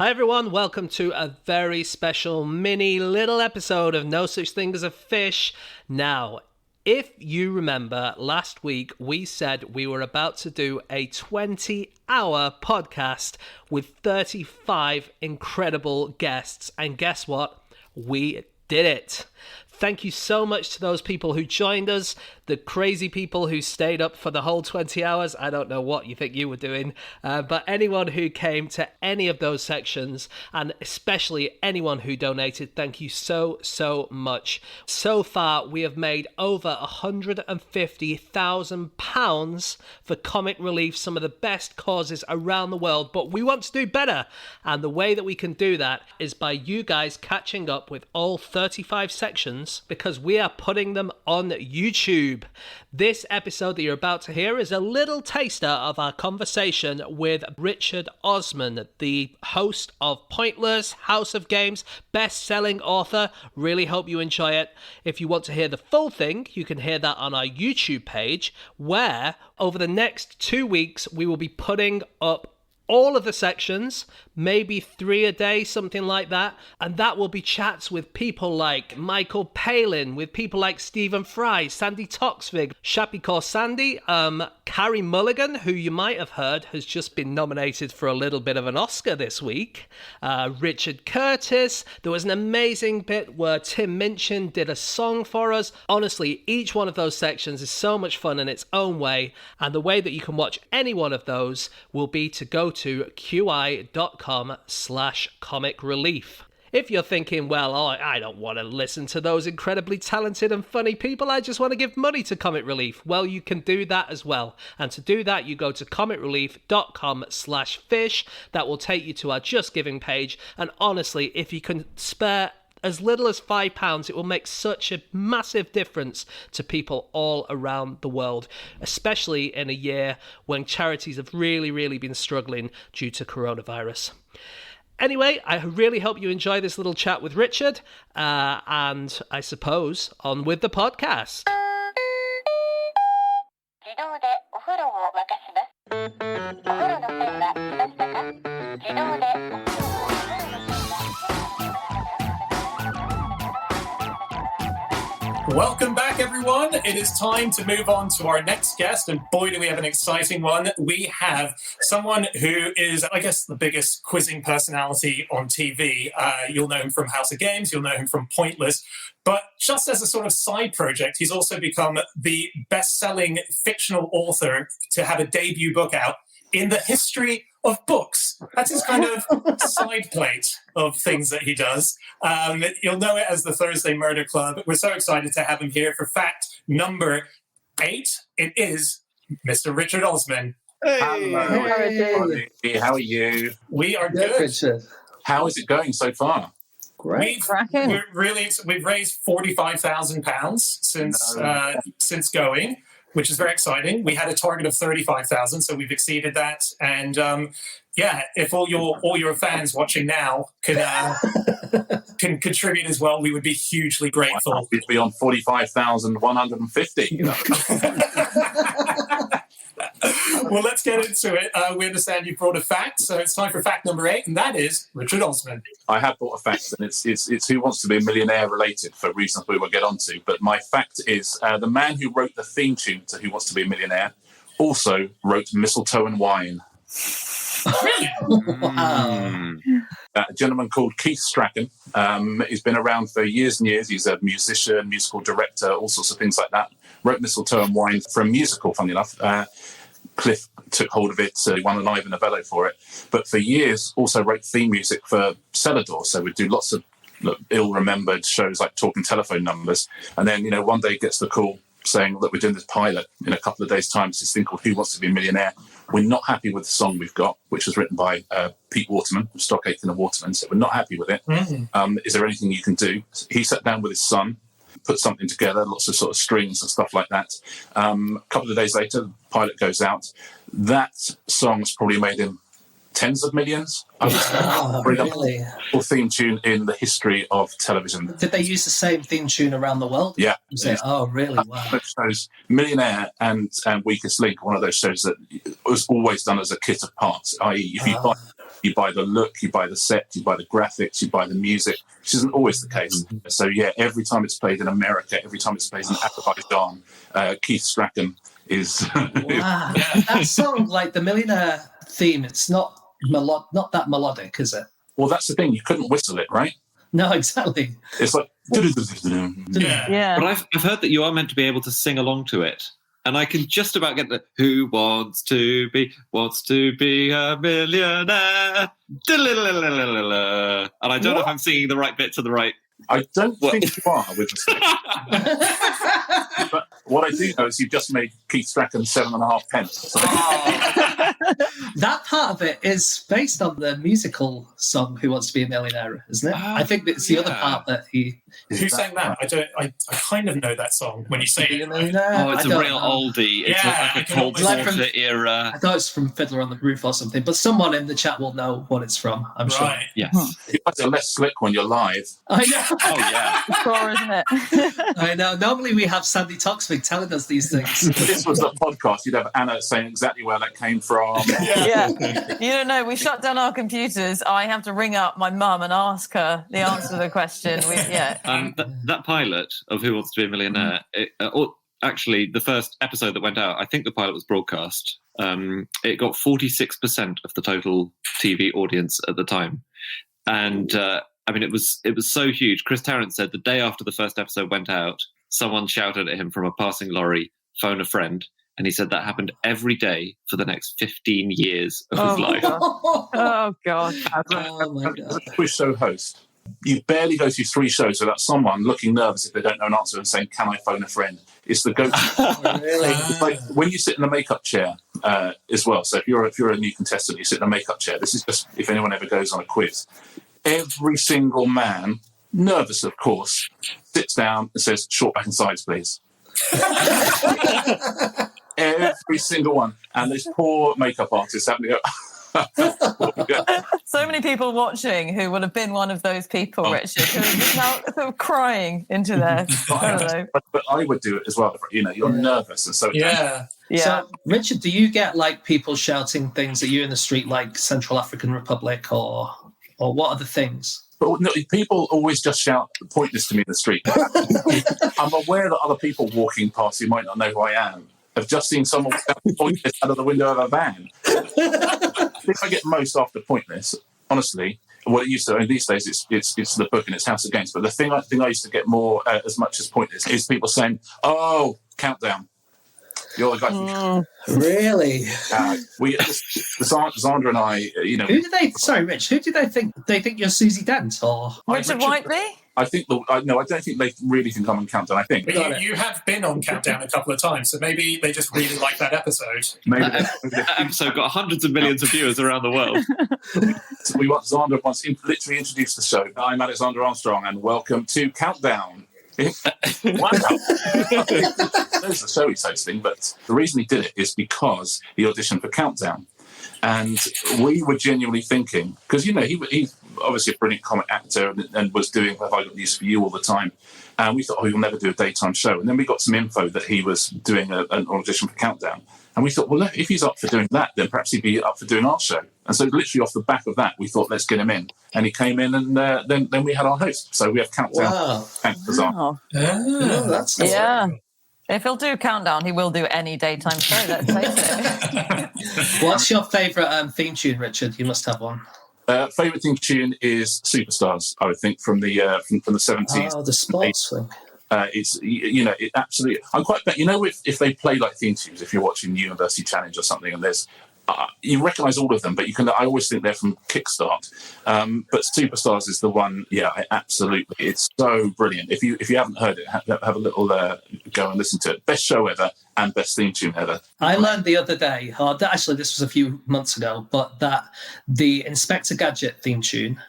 Hi everyone, welcome to a very special mini little episode of No Such Thing as a Fish. Now, if you remember, last week we said we were about to do a 20-hour podcast with 35 incredible guests, and guess what? We did it. Thank you so much to those people who joined us, the crazy people who stayed up for the whole 20 hours. I don't know what you think you were doing, but anyone who came to any of those sections, and especially anyone who donated, thank you so much. So far, we have made over £150,000 for Comic Relief, some of the best causes around the world, but we want to do better. And the way that we can do that is by you guys catching up with all 35 sections, because we are putting them on YouTube. This episode that you're about to hear is a little taster of our conversation with Richard Osman, the host of Pointless, House of Games, best-selling author. Really hope you enjoy it. If you want to hear the full thing, you can hear that on our YouTube page, where over the next 2 weeks we will be putting up all of the sections, maybe 3 a day, something like that. And that will be chats with people like Michael Palin, with people like Stephen Fry, Sandy Toksvig, Shapikor Sandy, Carrie Mulligan, who you might have heard has just been nominated for a little bit of an Oscar this week, Richard Curtis. There was an amazing bit where Tim Minchin did a song for us. Honestly, each one of those sections is so much fun in its own way, and the way that you can watch any one of those will be to go to qi.com/comic relief. If you're thinking, well, I don't want to listen to those incredibly talented and funny people, I just want to give money to Comic Relief, well, you can do that as well. And to do that, you go to comicrelief.com/fish. That will take you to our Just Giving page. And honestly, if you can spare as little as £5, it will make such a massive difference to people all around the world, especially in a year when charities have really been struggling due to coronavirus. Anyway, I really hope you enjoy this little chat with Richard, and I suppose on with the podcast. Welcome back, everyone. It is time to move on to our next guest, and boy, do we have an exciting one. We have someone who is, I guess, the biggest quizzing personality on TV. You'll know him from House of Games, you'll know him from Pointless, but just as a sort of side project, he's also become the best-selling fictional author to have a debut book out in the history of books. That's his kind of side plate of things that he does. You'll know it as the Thursday Murder Club. We're so excited to have him here for fact number 8. It is Mr. Richard Osman. Hey. Hello. Hey, how are you? We are good. Richard. How is it going so far? Great. We've raised £45,000 since going, which is very exciting. We had a target of 35,000, so we've exceeded that. And if all your fans watching now can contribute as well, we would be hugely grateful. We'd be on 45,150. Well, let's get into it. We understand you brought a fact, so it's time for fact number 8, and that is Richard Osman. I have brought a fact, and it's Who Wants to Be a Millionaire related for reasons we will get onto. But my fact is the man who wrote the theme tune to Who Wants to Be a Millionaire also wrote Mistletoe and Wine. Wow. A gentleman called Keith Strachan. He's been around for years and years. He's a musician, musical director, all sorts of things like that. Wrote Mistletoe and Wine for a musical, funny enough. Cliff took hold of it, he won an Ivor Novello for it. But for years, also wrote theme music for Celador. So we'd do lots of ill-remembered shows like Talking Telephone Numbers. And then, one day gets the call saying that we're doing this pilot in a couple of days' time. It's this thing called Who Wants to Be a Millionaire. We're not happy with the song we've got, which was written by Pete Waterman, from Stock Aitken and Waterman. So we're not happy with it. Mm-hmm. Is there anything you can do? He sat down with his son, put something together, lots of sort of strings and stuff like that. A couple of days later, the pilot goes out. That song's probably made him tens of millions. Really? Theme tune in the history of television. Did they use the same theme tune around the world? Yeah. Oh, really? Wow. Shows Millionaire and Weakest Link, one of those shows that was always done as a kit of parts, i.e. if you buy You buy the look, you buy the set, you buy the graphics, you buy the music, which isn't always the case. So yeah, every time it's played in America, every time it's played in Azerbaijan, Keith Strachan is... Wow. That song, like the Millionaire theme, it's not that melodic, is it? Well, that's the thing. You couldn't whistle it, right? No, exactly. It's like... Yeah. But I've heard that you are meant to be able to sing along to it. And I can just about get the who wants to be a millionaire. And I don't know if I'm singing the right bit to the right. I don't think you are with the stick. But what I do know is you've just made Keith Strachan 7.5 pence. So That part of it is based on the musical song "Who Wants to Be a Millionaire," isn't it? I think it's the other part that he. Who sang that? I kind of know that song when you say Be a it. Millionaire. Oh, it's I a don't real know. oldie. It's Yeah, I like a can Cold almost- Water Like from- era. I thought it's from Fiddler on the Roof or something, but someone in the chat will know what it's from. I'm sure. Right. Yes. you guys are less slick when you're live. I know. Oh, yeah. Sure, isn't it? I know. Normally we have Sandy Toksvig telling us these things. If this was a podcast, you'd have Anna saying exactly where that came from. Yeah. You don't know. We shut down our computers. I have to ring up my mum and ask her the answer to the question. That pilot of Who Wants to Be a Millionaire, actually, the first episode that went out, I think the pilot was broadcast. It got 46% of the total TV audience at the time. And I mean, it was so huge. Chris Tarrant said the day after the first episode went out, someone shouted at him from a passing lorry, "Phone a friend." And he said that happened every day for the next 15 years of his life. Oh, God. Oh my As god. a quiz show host, you barely go through 3 shows without someone looking nervous if they don't know an answer and saying, "Can I phone a friend?" It's the go-to. Really? It's like when you sit in a makeup chair as well. So if you're a new contestant, you sit in a makeup chair. This is just if anyone ever goes on a quiz. Every single man, nervous of course, sits down and says, "Short back and sides, please." Every single one. And this poor makeup artist having to go. So many people watching who would have been one of those people, Richard, who are just now sort of crying into their... I don't know. But I would do it as well. You know, you're nervous, and so Yeah. Yeah. So, Richard, do you get like people shouting things at you in the street, like Central African Republic, or what other things? But no, people always just shout pointless to me in the street. I'm aware that other people walking past who might not know who I am have just seen someone pointless out of the window of a van. I think I get most after pointless, honestly. What it used to, and these days it's the book and it's House of Games. But the thing I used to get more as much as pointless is people saying, "Oh, Countdown. You're the guy from Really? Zandra and I, you know, Who do they? Sorry, Rich. Who do they think? They think you're Susie Dent, or Richard Whiteley? I think I don't think they really think I'm on Countdown. I think But you have been on Countdown a couple of times, so maybe they just really like that episode. maybe That episode got hundreds of millions of viewers around the world. Zandra once literally introduced the show. I'm Alexander Armstrong, and welcome to Countdown. Wow. There's the show he's hosting, but the reason he did it is because he auditioned for Countdown. And we were genuinely thinking, because, you know, he's obviously a brilliant comic actor and was doing Have I Got News for You all the time. And we thought, oh, he'll never do a daytime show. And then we got some info that he was doing an audition for Countdown. And we thought, well, look, if he's up for doing that, then perhaps he'd be up for doing our show. And so literally off the back of that, we thought, let's get him in. And he came in, and then we had our host. So we have Countdown. wow? Thanks, Bizarre. Oh, Oh, that's nice. yeah. If he'll do Countdown, he will do any daytime show, let's face it. What's your favourite theme tune, Richard? You must have one. Favourite theme tune is Superstars, I would think, from the 70s. Oh, the sports thing. It's, you know, it absolutely. I'm quite bet. You know, if they play like theme tunes, if you're watching University Challenge or something, and there's you recognise all of them, but I always think they're from Kickstart. But Superstars is the one. Yeah, absolutely. It's so brilliant. If you haven't heard it, have a little go and listen to it. Best show ever and best theme tune ever. I learned the other day, actually this was a few months ago, but that the Inspector Gadget theme tune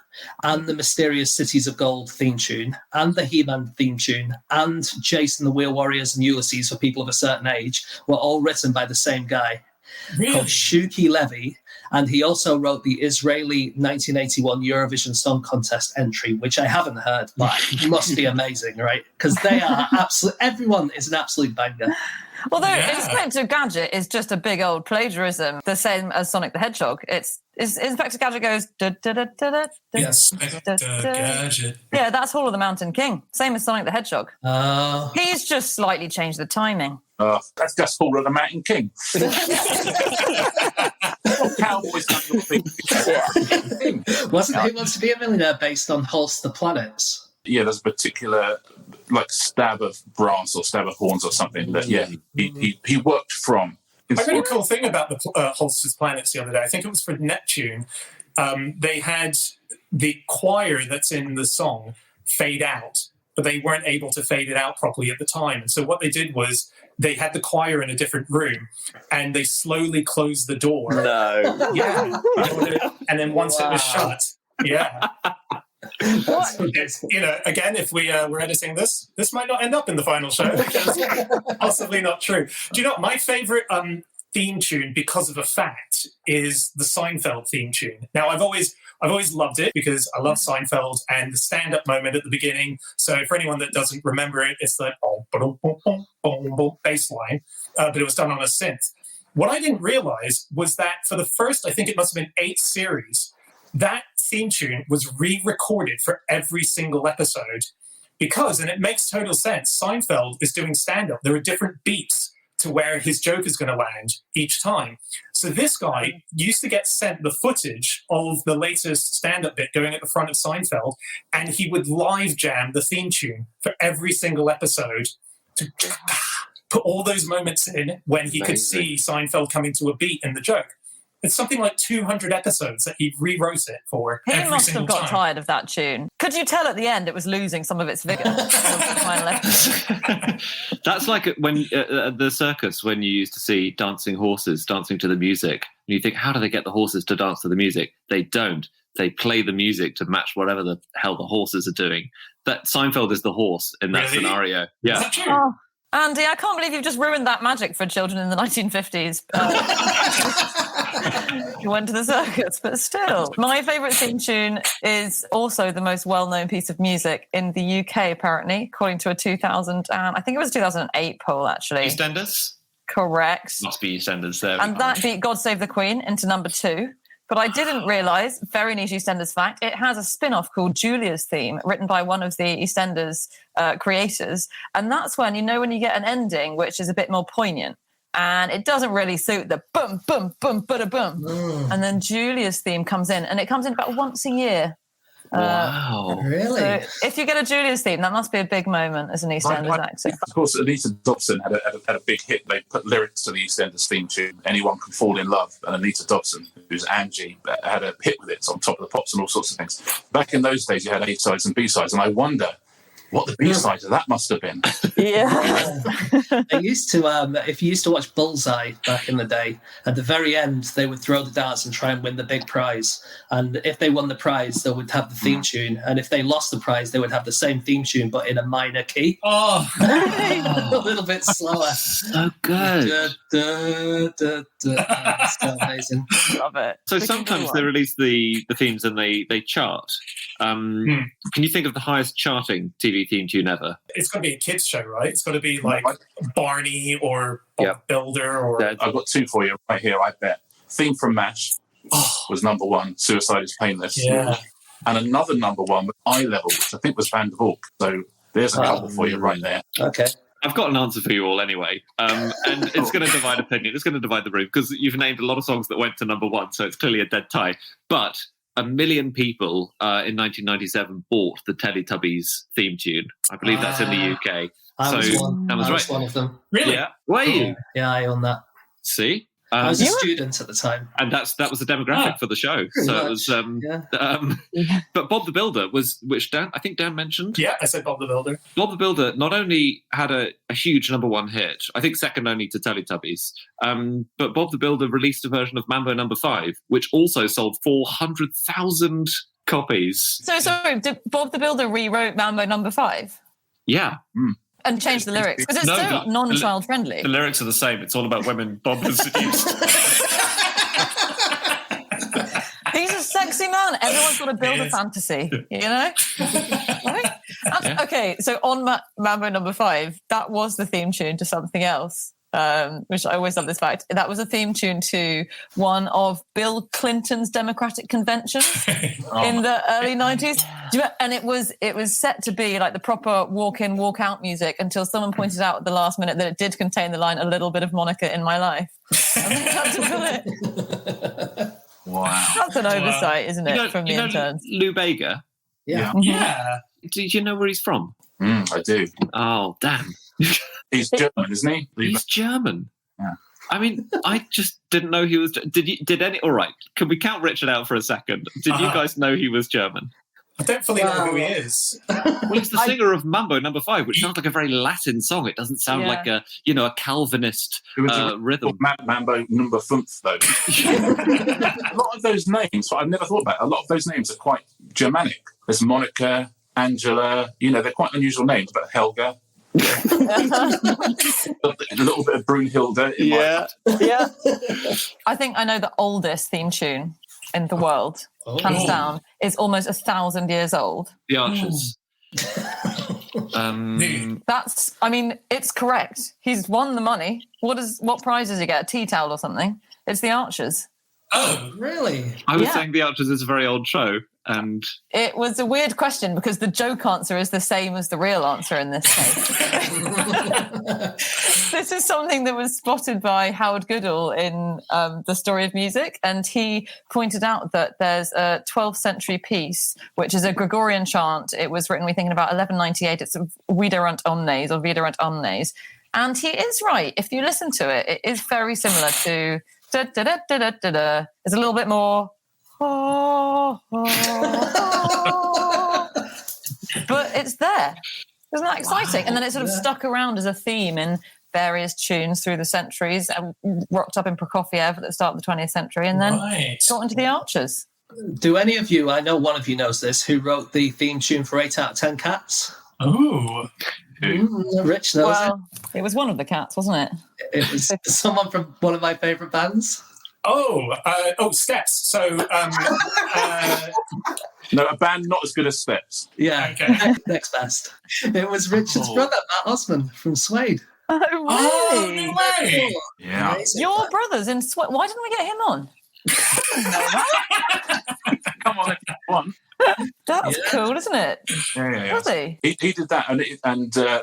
and the Mysterious Cities of Gold theme tune and the He-Man theme tune and Jason the Wheel Warriors and Ulysses for people of a certain age were all written by the same guy called Shuki Levy. And he also wrote the Israeli 1981 Eurovision Song Contest entry, which I haven't heard, but must be amazing, right? Because they are everyone is an absolute banger. Although Yeah. Inspector Gadget is just a big old plagiarism, the same as Sonic the Hedgehog. It's Inspector Gadget goes da, da, da, da, da, da, Inspector Gadget. yeah, that's Hall of the Mountain King, same as Sonic the Hedgehog. He's just slightly changed the timing. That's just Hall of the Mountain King. Cowboys done your thing. Wasn't Who Wants to Be a Millionaire based on Holster Planets? Yeah, there's a particular stab of brass or stab of horns or something that he worked from. I read a cool thing about the Holster's Planets the other day. I think it was for Neptune. They had the choir that's in the song fade out, but they weren't able to fade it out properly at the time. And so what they did was they had the choir in a different room and they slowly closed the door. No. Yeah. And then once it was shut, yeah. It's, again, if we were editing this might not end up in the final show. It's possibly not true. Do you know what my favorite theme tune, because of a fact, is the Seinfeld theme tune? Now, I've always loved it because I love Seinfeld and the stand-up moment at the beginning. So for anyone that doesn't remember it, it's that bass line, but it was done on a synth. What I didn't realize was that for the first, I think it must have been 8 series, that theme tune was re-recorded for every single episode because, and it makes total sense, Seinfeld is doing stand-up. There are different beats to where his joke is going to land each time. So this guy used to get sent the footage of the latest stand-up bit going at the front of Seinfeld, and he would live jam the theme tune for every single episode to put all those moments in when he could see Seinfeld coming to a beat in the joke. It's something like 200 episodes that he rewrote it for. He every must single have got time. tired of that tune. Could you tell at the end it was losing some of its vigour? That's like when at the circus, when you used to see dancing horses dancing to the music, and you think, how do they get the horses to dance to the music? They don't. They play the music to match whatever the hell the horses are doing. That Seinfeld is the horse in that Really? scenario. Is Yeah. that true? Oh, Andy, I can't believe you've just ruined that magic for children in the 1950s. You went to the circus, but still. My favourite theme tune is also the most well-known piece of music in the UK, apparently, according to a 2008 poll, actually. EastEnders? Correct. Must be EastEnders there. And that beat God Save the Queen into number 2. But I didn't realise, very niche EastEnders fact, it has a spin-off called Julia's Theme, written by one of the EastEnders creators. And that's when you get an ending which is a bit more poignant. And it doesn't really suit the boom, boom, boom, bada boom. And then Julia's Theme comes in, and it comes in about once a year. Wow. Really? So if you get a Julia's Theme, that must be a big moment as an EastEnders actor. Of course, Anita Dobson had a big hit. They put lyrics to the EastEnders theme tune, Anyone Can Fall in Love. And Anita Dobson, who's Angie, had a hit with it. It's on Top of the Pops and all sorts of things. Back in those days, you had A-sides and B-sides. And I wonder what the B-sides of that must have been. Yeah. I used to, if you used to watch Bullseye back in the day, at the very end, they would throw the darts and try and win the big prize. And if they won the prize, they would have the theme tune. And if they lost the prize, they would have the same theme tune, but in a minor key. Oh, A little bit slower. So good. It's so amazing. Love it. So sometimes they release the themes and they chart. Can you think of the highest charting TV theme tune ever? it's got to be a kids show, right? It's got to be like Barney or Bob Builder or... I've got 2 for you right here, I bet. Theme from MASH was number 1, Suicide is Painless. Yeah. And another number 1 was Eye Level, which I think was Van der Valk. So there's a couple for you right there. Okay. I've got an answer for you all anyway. And it's going to divide opinion. It's going to divide the room because you've named a lot of songs that went to number 1, so it's clearly a dead tie. But 1 million people in 1997 bought the Teletubbies theme tune. I believe that's in the UK. I was So, one. that was I was right. one of them. Really? Yeah. Were you? Yeah, I own that. See? I was a student at the time. And that was the demographic for the show. So it was, but Bob the Builder which I think Dan mentioned. Yeah, I said Bob the Builder. Bob the Builder not only had a huge number 1 hit, I think second only to Teletubbies, but Bob the Builder released a version of Mambo No. 5, which also sold 400,000 copies. So sorry, did Bob the Builder rewrote Mambo No. 5 Yeah. and changed the lyrics? Because it's No, so non-child friendly. The lyrics are the same. It's all about women Bob has seduced. He's a sexy man. Everyone's got to build a fantasy, you know? Right? Okay, so on Mambo No. 5, that was the theme tune to something else. which I always love this fact. That was a theme tune to one of Bill Clinton's Democratic conventions in the early 90s. And it was set to be like the proper walk-in, walk-out music until someone pointed out at the last minute that it did contain the line, "A little bit of Monica in my life." And they had to pull it. Wow. That's an oversight, isn't it, from the interns? Lou Bega? Yeah. Yeah. Do you know where he's from? I do. Oh, damn. He's German, isn't he? He's German. Yeah. I mean, I just didn't know he was. All right, can we count Richard out for a second? Did you guys know he was German? I don't fully know who he is. Well, he's the singer of Mambo No. 5, which sounds like a very Latin song. It doesn't sound like a Calvinist rhythm. Mambo No. 5, though. A lot of those names, what I've never thought about, a lot of those names are quite Germanic. There's Monica, Angela, they're quite unusual names, but Helga. A little bit of Brunhilde in my Yeah. I think I know the oldest theme tune in the world, hands down, is almost 1,000 years old. The Archers. It's correct. He's won the money. What prize does he get? A tea towel or something? It's the Archers. Oh, really? I was saying The Archers is a very old show, and it was a weird question because the joke answer is the same as the real answer in this case. This is something that was spotted by Howard Goodall in The Story of Music, and he pointed out that there's a 12th century piece, which is a Gregorian chant. It was written, we think, in about 1198. It's Viderunt Omnes, or Viderunt Omnes. And he is right. If you listen to it, it is very similar to... Da, da, da, da, da, da, da. It's a little bit more... but it's there. Isn't that exciting? Wow. And then it sort of stuck around as a theme in various tunes through the centuries, and rocked up in Prokofiev at the start of the 20th century, and then got into the Archers. Do any of you, I know one of you knows this, who wrote the theme tune for 8 out of 10 Cats? Ooh. Rich knows it was one of the Cats, wasn't it? It was someone from one of my favourite bands. Steps. So, no, a band not as good as Steps. Yeah, okay. Next best. It was Richard's brother, Matt Osman, from Suede. Oh, really? Oh, no way. Yeah. Your brother's in Suede. Why didn't we get him on? Come on, one. That's cool, isn't it? Yeah. Was he? He did that, and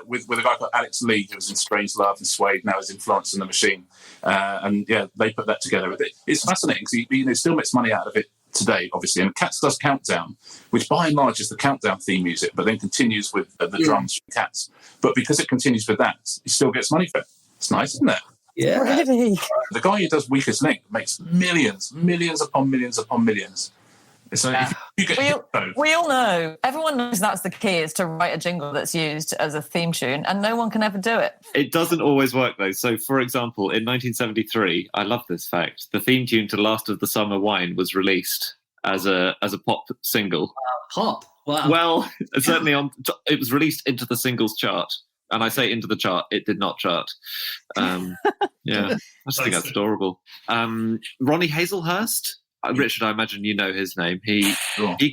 with a guy called Alex Lee, who was in Strange Love and Suede, now is in Florence and the Machine, they put that together. It's fascinating because he still makes money out of it today, obviously. And Cats does Countdown, which by and large is the Countdown theme music, but then continues with the drums from Cats. But because it continues with that, he still gets money for it. It's nice, isn't it? Yeah. Really? The guy who does Weakest Link makes millions upon millions. So we all know, everyone knows that's the key, is to write a jingle that's used as a theme tune, and no one can ever do it. It doesn't always work, though. So, for example, in 1973, I love this fact, the theme tune to Last of the Summer Wine was released as a pop single. Pop? Wow. Well, certainly it was released into the singles chart. And I say into the chart, it did not chart. I just think that's adorable. Ronnie Hazelhurst, Richard, I imagine you know his name. He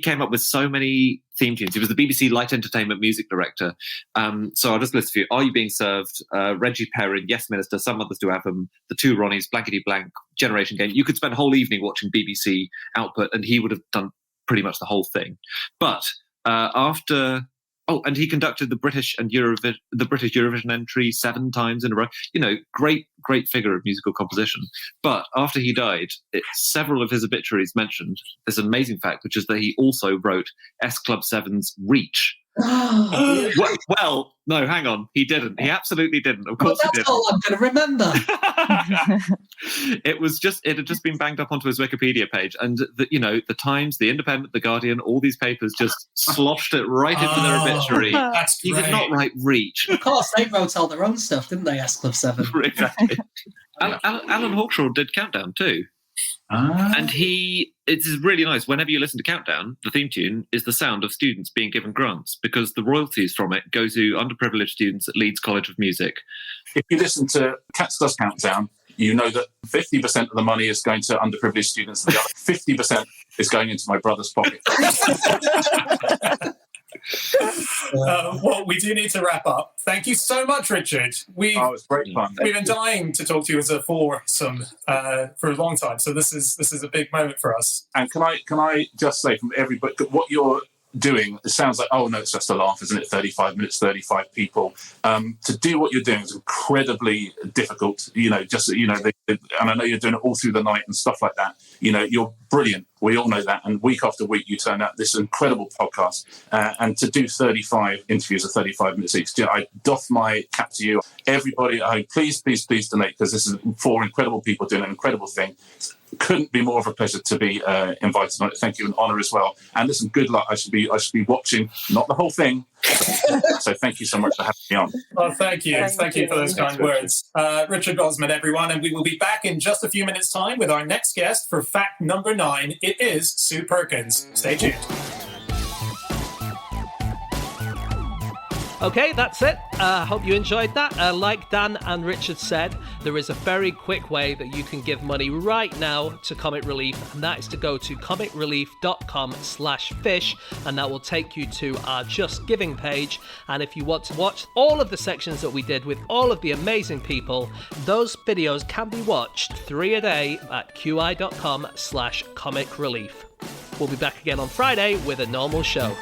came up with so many theme tunes. He was the BBC Light Entertainment music director. So I'll just list a few. Are You Being Served? Reggie Perrin, Yes Minister, Some Others Do Have Them, The Two Ronnies, Blankety Blank, Generation Game. You could spend a whole evening watching BBC output and he would have done pretty much the whole thing. But and he conducted the British Eurovision entry 7 times in a row. Great figure of musical composition. But after he died, several of his obituaries mentioned this amazing fact, which is that he also wrote S Club 7's Reach. Well, no, hang on. He didn't. He absolutely didn't. Of course he didn't. That's all I'm going to remember. It had just been banged up onto his Wikipedia page, and the Times, the Independent, the Guardian, all these papers just sloshed it right into their obituary. That's He great. did not write Reach. Of course, they wrote all their own stuff, didn't they, S Club 7? Exactly. Alan Hawkshaw did Countdown too. And it's really nice. Whenever you listen to Countdown, the theme tune is the sound of students being given grants, because the royalties from it go to underprivileged students at Leeds College of Music. If you listen to Cats Does Countdown, you know that 50% of the money is going to underprivileged students, and the other 50% is going into my brother's pocket. Well, we do need to wrap up. Thank you so much, Richard. It's great fun. We've been dying to talk to you as a foursome for a long time, so this is a big moment for us. And can I just say from everybody, what you're doing, it sounds like, oh no, it's just a laugh, isn't it? 35 minutes, 35 people. To do what you're doing is incredibly difficult. And I know you're doing it all through the night and stuff like that. You're brilliant. We all know that. And week after week, you turn out this incredible podcast. And to do 35 interviews of 35 minutes each, I doff my cap to you. Everybody at home, please donate, because this is 4 incredible people doing an incredible thing. Couldn't be more of a pleasure to be invited on it. Thank you, an honour as well. And listen, good luck. I should be watching, not the whole thing. So thank you so much for having me on. Well, thank you. Thank you for those kind words. Richard Gosman, everyone. And we will be back in just a few minutes' time with our next guest for fact number 9. It is Sue Perkins. Stay tuned. Okay, that's it. Hope you enjoyed that. Like Dan and Richard said, there is a very quick way that you can give money right now to Comic Relief, and that is to go to comicrelief.com/fish, and that will take you to our Just Giving page. And if you want to watch all of the sections that we did with all of the amazing people, those videos can be watched 3 a day at qi.com/comicrelief. We'll be back again on Friday with a normal show.